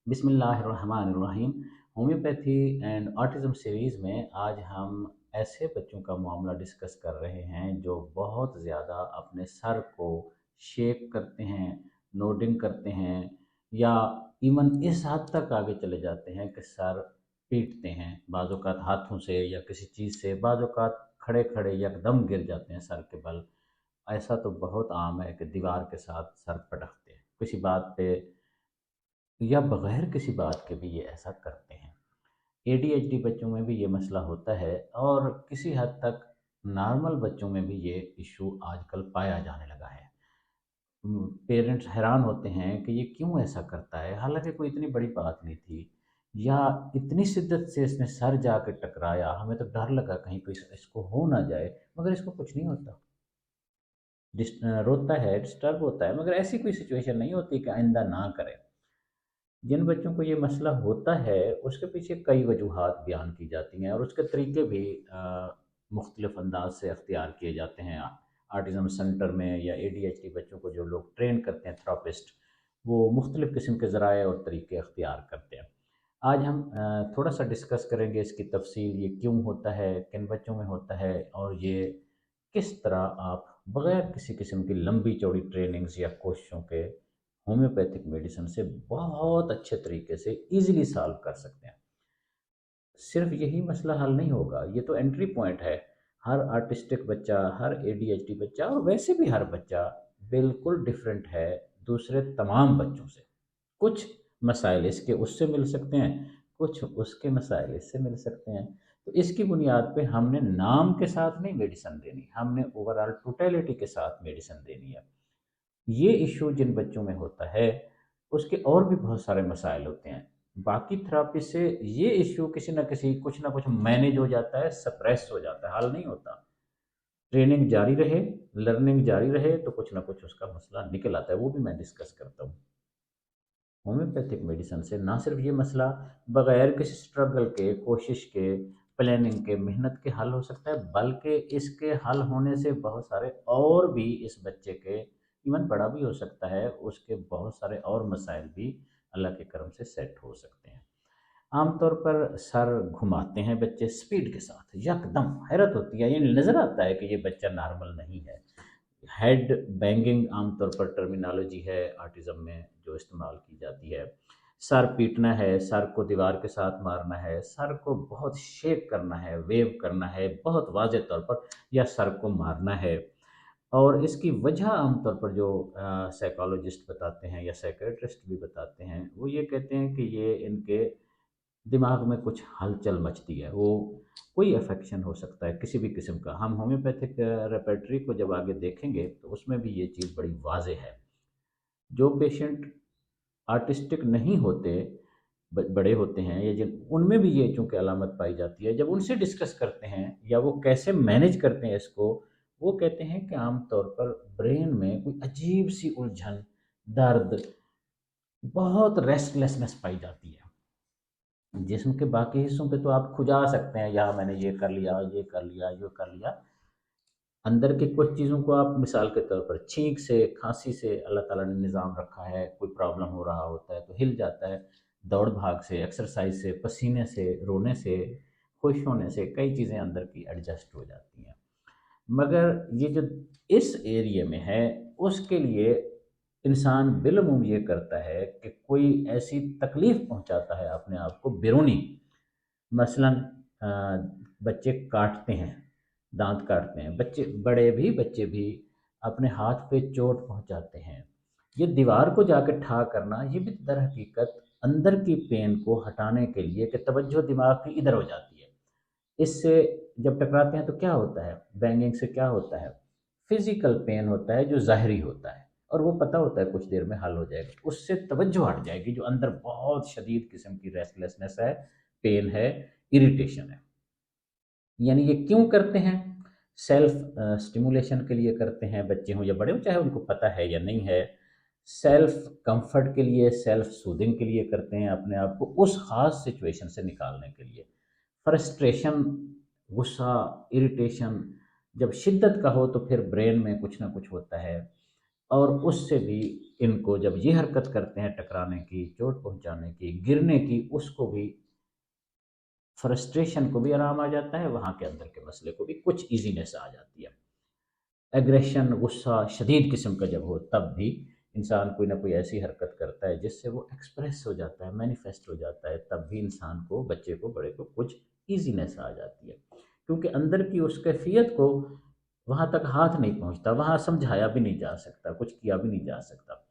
बिस्मिल्लाहिर्रहमानिर्रहीम। Homeopathy and autism series में आज हम ऐसे बच्चों का मामला डिस्कस कर रहे हैं जो बहुत ज़्यादा अपने सर को शेक करते हैं, नोडिंग करते हैं या इवन इस हद तक आगे चले जाते हैं कि सर पीटते हैं, बाज़ औक़ात हाथों से या किसी चीज़ से, बाज़ औक़ात खड़े-खड़े यकदम गिर जाते हैं सर के बल। ऐसा तो बहुत आम है कि दीवार के साथ सर पटकते हैं, किसी बात पे या बगैर किसी बात के भी ये ऐसा करते हैं। एडीएचडी बच्चों में भी ये मसला होता है और किसी हद तक नॉर्मल बच्चों में भी ये इशू आजकल पाया जाने लगा है। पेरेंट्स हैरान होते हैं कि ये क्यों ऐसा करता है, हालाँकि कोई इतनी बड़ी बात नहीं थी या इतनी शिद्दत से इसने सर जाके टकराया, हमें तो डर लगा कहीं कोई इसको हो ना जाए, मगर इसको कुछ नहीं होता। रोता है, डिस्टर्ब होता है, मगर ऐसी कोई सिचुएशन नहीं होती कि आइंदा ना करे। जिन बच्चों को ये मसला होता है, उसके पीछे कई वजूहात बयान की जाती हैं और उसके तरीके भी मुख्तलिफ़ अंदाज से अख्तियार किए जाते हैं। ऑटिज़म सेंटर में या एडीएचडी बच्चों को जो लोग ट्रेन करते हैं थेरापिस्ट, वो मुख्तलिफ़ किस्म के ज़राए और तरीके अख्तियार करते हैं। आज हम थोड़ा सा डिस्कस करेंगे इसकी तफसील, ये क्यों होता है, किन बच्चों में होता है और ये किस तरह आप बग़ैर किसी किस्म की लंबी चौड़ी ट्रेनिंग्स या कोशिशों के होम्योपैथिक मेडिसिन से बहुत अच्छे तरीके से ईज़िली सॉल्व कर सकते हैं। सिर्फ़ यही मसला हल नहीं होगा, ये तो एंट्री पॉइंट है। हर ऑटिस्टिक बच्चा, हर एडीएचडी बच्चा और वैसे भी हर बच्चा बिल्कुल डिफ़रेंट है दूसरे तमाम बच्चों से। कुछ मसाइल इसके उससे मिल सकते हैं, कुछ उसके मसाइल इससे मिल सकते हैं। तो इसकी बुनियाद पे हमने नाम के साथ नहीं मेडिसिन देनी, हमने ओवरऑल टोटलिटी के साथ मेडिसिन देनी है। ये इश्यू जिन बच्चों में होता है, उसके और भी बहुत सारे मसाइल होते हैं। बाकी थेरेपी से ये इश्यू किसी न किसी कुछ न कुछ मैनेज हो जाता है, सप्रेस हो जाता है, हल नहीं होता। ट्रेनिंग जारी रहे, लर्निंग जारी रहे तो कुछ न कुछ उसका मसला निकल आता है, वो भी मैं डिस्कस करता हूँ। होम्योपैथिक मेडिसिन से ना सिर्फ ये मसला बगैर किसी स्ट्रगल के, कोशिश के, प्लानिंग के, मेहनत के हल हो सकता है, बल्कि इसके हल होने से बहुत सारे और भी इस बच्चे के, इवन बड़ा भी हो सकता है, उसके बहुत सारे और मसाइल भी अल्लाह के करम से सेट हो सकते हैं। आमतौर पर सर घुमाते हैं बच्चे स्पीड के साथ, यकदम हैरत होती है, ये नज़र आता है कि ये बच्चा नॉर्मल नहीं है। हेड बैंगिंग आमतौर पर टर्मिनोलॉजी है ऑटिज़म में जो इस्तेमाल की जाती है। सर पीटना है, सर को दीवार के साथ मारना है, सर को बहुत शेक करना है, वेव करना है बहुत वाज़ेह तौर पर, या सर को मारना है। और इसकी वजह आमतौर पर जो साइकोलॉजिस्ट बताते हैं या साइकियाट्रिस्ट भी बताते हैं, वो ये कहते हैं कि ये इनके दिमाग में कुछ हलचल मचती है, वो कोई अफेक्शन हो सकता है किसी भी किस्म का। हम होम्योपैथिक रेperटरी को जब आगे देखेंगे तो उसमें भी ये चीज़ बड़ी वाज़ेह है। जो पेशेंट ऑटिस्टिक नहीं होते, बड़े होते हैं या जिन उनमें भी ये चूँकि अलामत पाई जाती है, जब उनसे डिस्कस करते हैं या वो कैसे मैनेज करते हैं इसको, वो कहते हैं कि आम तौर पर ब्रेन में कोई अजीब-सी उलझन, दर्द, बहुत रेस्टलेसनेस पाई जाती है। जिस्म के बाकी हिस्सों पे तो आप खुजा सकते हैं, या मैंने ये कर लिया, ये कर लिया, ये कर लिया। अंदर की कुछ चीज़ों को आप मिसाल के तौर पर छींक से, खाँसी से अल्लाह ताला ने निज़ाम रखा है, कोई प्रॉब्लम हो रहा होता है तो हिल जाता है। दौड़-भाग से, एक्सरसाइज़ से, पसीने से, रोने से, खुश होने से कई चीज़ें अंदर की एडजस्ट हो जाती हैं। मगर ये जो इस एरिये में है, उसके लिए इंसान बिलअमूम ये करता है कि कोई ऐसी तकलीफ़ पहुँचाता है अपने आप को बैरूनी, मसलन अ, बच्चे काटते हैं, दाँत काटते हैं, बच्चे बड़े भी बच्चे भी अपने हाथ पे चोट पहुँचाते हैं। ये दीवार को जाके ठा करना, ये भी दरहकीकत अंदर की पेन को हटाने के लिए कि तवज्जो दिमाग की इधर हो जाती है। इससे जब टकराते हैं तो क्या होता है, बैंगिंग से क्या होता है, फिज़िकल पेन होता है जो ज़ाहिरी होता है और वो पता होता है कुछ देर में हल हो जाएगा। उससे तवज्जो हट जाएगी, जो अंदर बहुत शदीद किस्म की रेस्टलेसनेस है, पेन है, इरिटेशन है। यानी ये क्यों करते हैं? सेल्फ स्टिमुलेशन के लिए करते हैं, बच्चे हों या बड़े हों, चाहे उनको पता है या नहीं है। सेल्फ कम्फ़र्ट के लिए, सेल्फ सूदिंग के लिए करते हैं, अपने आप को उस ख़ास सिचुएशन से निकालने के लिए। फ्रस्ट्रेशन, गुस्सा, इरिटेशन जब शिद्दत का हो तो फिर ब्रेन में कुछ न कुछ होता है। और उससे भी इनको जब ये हरकत करते हैं टकराने की, चोट पहुँचाने की, गिरने की, उसको भी फ्रस्ट्रेशन को भी आराम आ जाता है, वहाँ के अंदर के मसले को भी कुछ ईज़ीनेस आ जाती है। एग्रेशन, गुस्सा शदीद किस्म का जब हो तब भी इंसान कोई ना कोई ऐसी हरकत करता है जिससे वो एक्सप्रेस हो जाता है, मैनिफेस्ट हो जाता है, तब भी इंसान को, बच्चे को, बड़े को कुछ ईज़ीनेस आ जाती है। क्योंकि अंदर की उस कैफ़ियत को वहाँ तक हाथ नहीं पहुँचता, वहाँ समझाया भी नहीं जा सकता, कुछ किया भी नहीं जा सकता।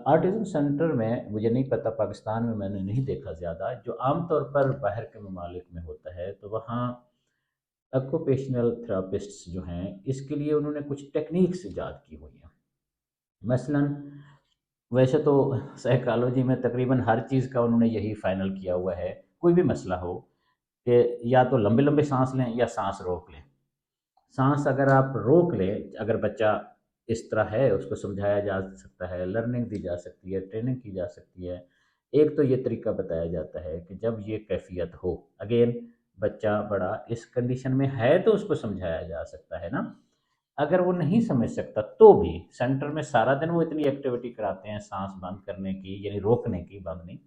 ऑटिज़्म सेंटर में मुझे नहीं पता, पाकिस्तान में मैंने नहीं देखा ज़्यादा, जो आम तौर पर बाहर के ममालिक में होता है, तो वहाँ ऑक्यूपेशनल थेरापिस्ट्स जो हैं, इसके लिए उन्होंने कुछ टेक्निक्स ईजाद की हुई हैं। मसलन वैसे तो साइकोलॉजी में तकरीबन हर चीज़ का उन्होंने यही फाइनल किया हुआ है, कोई भी मसला हो, कि या तो लंबे लंबे सांस लें या सांस रोक लें। सांस अगर आप रोक लें, अगर बच्चा इस तरह है, उसको समझाया जा सकता है, लर्निंग दी जा सकती है, ट्रेनिंग की जा सकती है। एक तो ये तरीका बताया जाता है कि जब ये कैफियत हो, अगेन बच्चा बड़ा इस कंडीशन में है तो उसको समझाया जा सकता है ना। अगर वो नहीं समझ सकता तो भी सेंटर में सारा दिन वो इतनी एक्टिविटी कराते हैं, सांस बंद करने की, यानी रोकने की, बंद नहीं,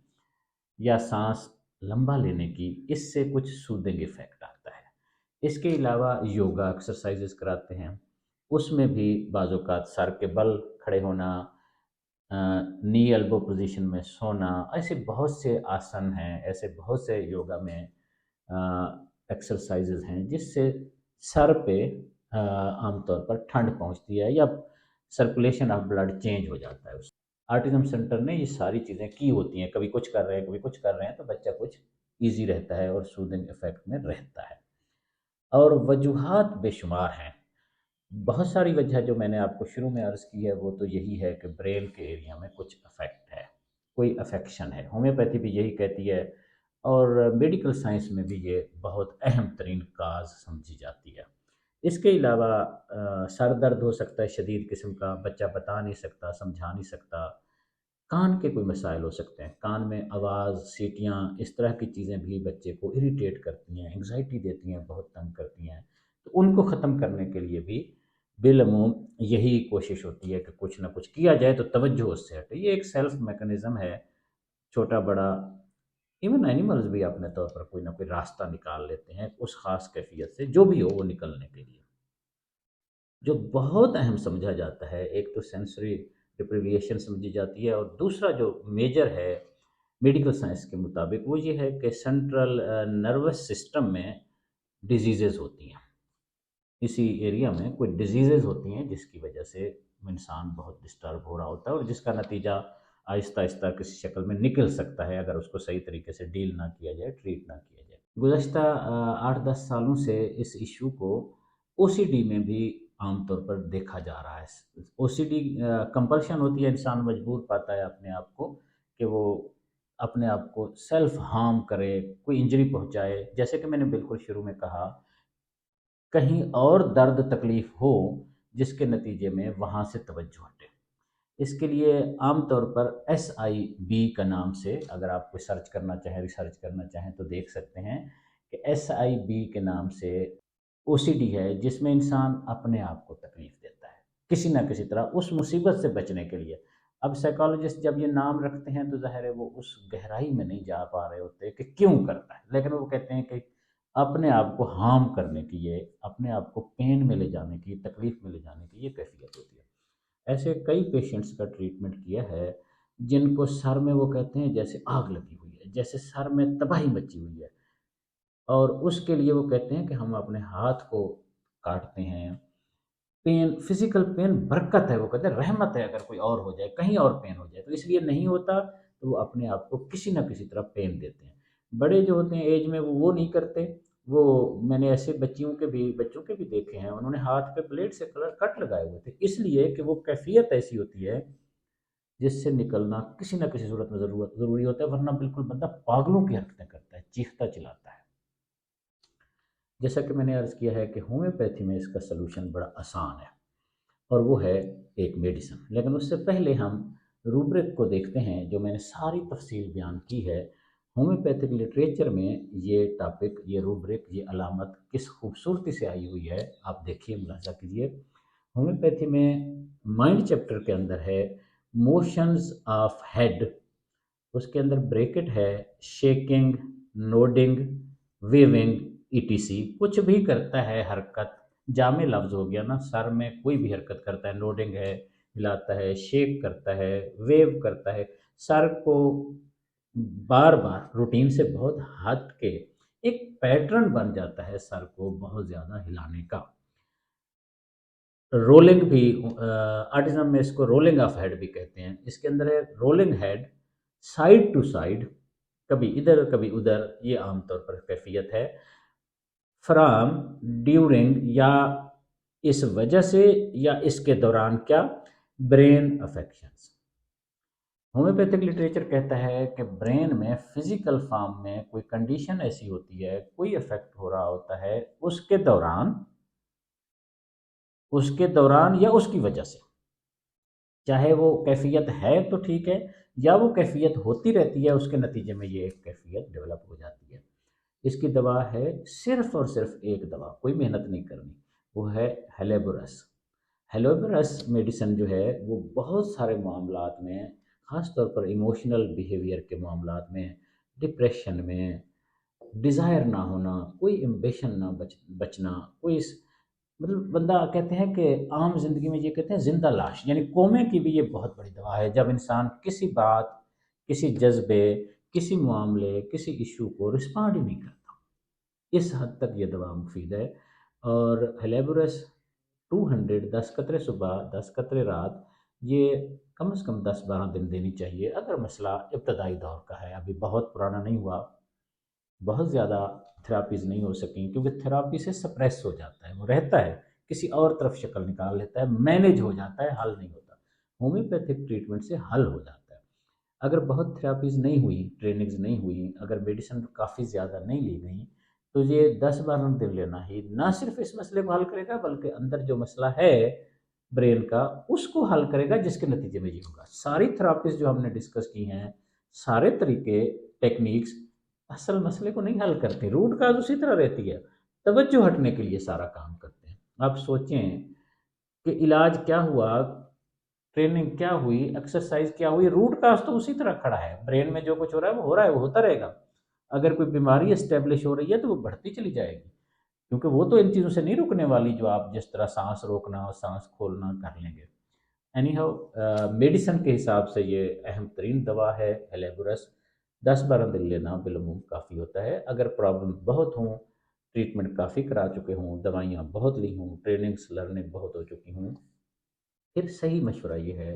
या सांस लंबा लेने की, इससे कुछ सूदिंग इफेक्ट आता है। इसके अलावा योगा एक्सरसाइजेस कराते हैं, उसमें भी बाज़-औक़ात सर के बल खड़े होना, नी एल्बो पोजीशन में सोना, ऐसे बहुत से आसन हैं, ऐसे बहुत से योगा में एक्सरसाइजेस हैं जिससे सर पे आमतौर पर ठंड पहुंचती है, या सर्कुलेशन ऑफ ब्लड चेंज हो जाता है। ऑटिज्म सेंटर ने ये सारी चीज़ें की होती हैं, कभी कुछ कर रहे हैं, कभी कुछ कर रहे हैं, तो बच्चा कुछ ईजी रहता है और सूदिंग इफेक्ट में रहता है। और वजूहात बेशुमार हैं। बहुत सारी वजह जो मैंने आपको शुरू में अर्ज़ की है वो तो यही है कि ब्रेन के एरिया में कुछ अफेक्ट है, कोई अफेक्शन है। होम्योपैथी भी यही कहती है, और मेडिकल साइंस में भी ये बहुत अहम तरीन काज समझी जाती है। इसके अलावा सर दर्द हो सकता है शदीद किस्म का, बच्चा बता नहीं सकता, समझा नहीं सकता। कान के कोई मसाइल हो सकते हैं, कान में आवाज़, सीटियाँ, इस तरह की चीज़ें भी बच्चे को इरिटेट करती हैं, एंग्ज़ायटी देती हैं, बहुत तंग करती हैं। तो उनको ख़त्म करने के लिए भी बिलअमूम यही कोशिश होती है कि कुछ ना कुछ किया जाए तो तवज्जो उससे हटे। ये एक सेल्फ मैकेनिज़्म है, छोटा-बड़ा, इवन एनिमल्स भी अपने तौर पर कोई ना कोई रास्ता निकाल लेते हैं उस ख़ास कैफ़ियत से, जो भी हो वो निकलने के लिए। जो बहुत अहम समझा जाता है, एक तो सेंसरी डिप्रिविएशन समझी जाती है, और दूसरा जो मेजर है मेडिकल साइंस के मुताबिक वो ये है कि सेंट्रल नर्वस सिस्टम में डिजीज़ेज़ होती हैं। इसी एरिया में कोई डिजीज़ेज़ होती हैं जिसकी वजह से इंसान बहुत डिस्टर्ब हो रहा होता है, और जिसका नतीजा आहिस्ता-आहिस्ता किसी शक्ल में निकल सकता है अगर उसको सही तरीके से डील ना किया जाए, ट्रीट ना किया जाए। गुज़श्ता 8-10 सालों से इस इश्यू को ओसीडी में भी आम तौर पर देखा जा रहा है। ओसीडी कंपल्शन होती है, इंसान मजबूर पाता है अपने आप को कि वो अपने आप को सेल्फ हार्म करे, कोई इंजरी पहुँचाए। जैसे कि मैंने बिल्कुल शुरू में कहा, कहीं और दर्द तकलीफ़ हो जिसके नतीजे में वहाँ से तवज्जो हटे। इसके लिए आम तौर पर एसआईबी का नाम से अगर आप कोई सर्च करना चाहें, रिसर्च करना चाहें तो देख सकते हैं कि एसआईबी के नाम से ओसीडी है जिसमें इंसान अपने आप को तकलीफ़ देता है, किसी न किसी तरह उस मुसीबत से बचने के लिए। अब साइकोलॉजिस्ट जब ये नाम रखते हैं तो ज़ाहिर है वो उस गहराई में नहीं जा पा रहे होते कि क्यों करता है, लेकिन वो कहते हैं कि अपने आप को हार्म करने की, ये अपने आप को पेन में ले जाने की, तकलीफ़ में ले जाने की ये कैफ़ियत होती है। ऐसे कई पेशेंट्स का ट्रीटमेंट किया है जिनको सर में वो कहते हैं जैसे आग लगी हुई है, जैसे सर में तबाही मची हुई है, और उसके लिए वो कहते हैं कि हम अपने हाथ को काटते हैं। पेन, फिज़िकल पेन बरकत है, वो कहते हैं रहमत है अगर कोई और हो जाए, कहीं और पेन हो जाए, तो इसलिए नहीं होता तो वो अपने आप को किसी न किसी तरह पेन देते हैं। बड़े जो होते हैं एज में वो नहीं करते, वो मैंने ऐसे बच्चों के भी देखे हैं, उन्होंने हाथ पे ब्लेड से कलर कट लगाए हुए थे, इसलिए कि वो कैफ़ियत ऐसी होती है जिससे निकलना किसी न किसी सूरत में ज़रूरी होता है, वरना बिल्कुल बंदा पागलों की हरकतें करता है, चीखता-चिल्लाता है। जैसा कि मैंने अर्ज़ किया है कि होम्योपैथी में इसका सॉल्यूशन बड़ा आसान है, और वो है एक मेडिसिन। लेकिन उससे पहले हम रूब्रिक को देखते हैं, जो मैंने सारी तफ़सील बयान की है। होम्योपैथिक लिटरेचर में ये टॉपिक, ये रूब्रिक, ये अलामत किस खूबसूरती से आई हुई है, आप देखिए, मुलाहिज़ा कीजिए। होम्योपैथी में माइंड चैप्टर के अंदर है मोशंस ऑफ हेड, उसके अंदर ब्रैकेट है शेकिंग, नोडिंग, वेविंग, ईटीसी। कुछ भी करता है हरकत, जामे लफ्ज हो गया ना, सर में कोई भी हरकत करता है, नोडिंग है हिलाता है, शेक करता है, वेव करता है, सर को बार बार रूटीन से बहुत हट के एक पैटर्न बन जाता है सर को बहुत ज़्यादा हिलाने का। रोलिंग भी, आर्टिज्म में इसको रोलिंग ऑफ हेड भी कहते हैं। इसके अंदर है rolling head side to side, कभी इधर कभी उधर, ये आमतौर पर कैफियत है। फ्रॉम, ड्यूरिंग, या इस वजह से या इसके दौरान क्या, ब्रेन अफेक्शंस। होम्योपैथिक लिटरेचर कहता है कि ब्रेन में फिजिकल फॉर्म में कोई कंडीशन ऐसी होती है, कोई इफेक्ट हो रहा होता है उसके दौरान या उसकी वजह से, चाहे वो कैफियत है तो ठीक है, या वो कैफियत होती रहती है, उसके नतीजे में ये एक कैफियत डेवलप हो जाती है। इसकी दवा है सिर्फ और सिर्फ एक दवा, कोई मेहनत नहीं करनी, वो है हेलेबोरस। हेलेबोरस मेडिसिन जो है वो बहुत सारे मामलात में, ख़ास तौर पर इमोशनल बिहेवियर के मामलात में, डिप्रेशन में, डिज़ायर ना होना, कोई एम्बिशन ना बचना, कोई मतलब बंदा कहते हैं कि आम ज़िंदगी में ये कहते हैं ज़िंदा लाश, यानी कोमे की भी ये बहुत बड़ी दवा है। जब इंसान किसी बात, किसी जज्बे, किसी मामले, किसी इशू को रिस्पॉन्ड ही नहीं करता, इस हद तक ये दवा मुफीद है। और हेलेबोरस 200, 10 कतरे सुबह, 10 कतरे रात, ये कम से कम 10-12 दिन देनी चाहिए। अगर मसला इब्तदाई दौर का है, अभी बहुत पुराना नहीं हुआ, बहुत ज़्यादा थेरापीज़ नहीं हो सकें, क्योंकि थेरापी से सप्रेस हो जाता है, वो रहता है, किसी और तरफ शक्ल निकाल लेता है, मैनेज हो जाता है, हल नहीं होता। होम्योपैथिक ट्रीटमेंट से हल हो जाता है। अगर बहुत थेरापीज़ नहीं हुई, ट्रेनिंग्स नहीं हुई, अगर मेडिसिन काफ़ी ज़्यादा नहीं ली गई, तो ये 10-12 दिन लेना ही ना सिर्फ इस मसले को हल करेगा, बल्कि अंदर जो मसला है ब्रेन का, उसको हल करेगा, जिसके नतीजे में ये होगा। सारी थेरापीज़ जो हमने डिस्कस की हैं, सारे तरीके, टेक्निक्स असल मसले को नहीं हल करते, रूट काज उसी तरह रहती है, तवज्जो हटने के लिए सारा काम करते हैं। आप सोचें कि इलाज क्या हुआ, ट्रेनिंग क्या हुई, एक्सरसाइज क्या हुई, रूट काज तो उसी तरह खड़ा है। ब्रेन में जो कुछ हो रहा है वो हो रहा है, वो होता रहेगा। अगर कोई बीमारी एस्टेब्लिश हो रही है तो वो बढ़ती चली जाएगी, क्योंकि वो तो इन चीज़ों से नहीं रुकने वाली, जो आप जिस तरह सांस रोकना और सांस खोलना कर लेंगे। एनी हाउ, मेडिसिन के हिसाब से ये अहम तरीन दवा है हेलेबोरस। 10-12 दिन लेना बिलमूम काफ़ी होता है। अगर प्रॉब्लम बहुत हों, ट्रीटमेंट काफ़ी करा चुके हों, दवाइयाँ बहुत ली हों, ट्रेनिंग्स लर्निंग बहुत हो चुकी हों, फिर सही मशवरा ये है,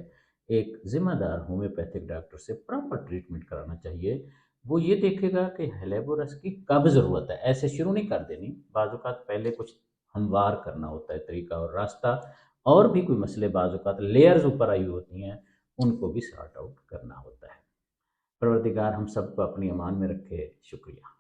एक ज़िम्मेदार होम्योपैथिक डॉक्टर से प्रॉपर ट्रीटमेंट कराना चाहिए। वो ये देखेगा कि हेलेबोरस की कब ज़रूरत है, ऐसे शुरू नहीं कर देनी, बाज़-औक़ात पहले कुछ हमवार करना होता है तरीका और रास्ता, और भी कोई मसले बाज़-औक़ात लेयर्स ऊपर आई होती हैं, उनको भी सॉर्ट आउट करना होता है। परवरदिगार हम सबको अपनी अमान में रखे। शुक्रिया।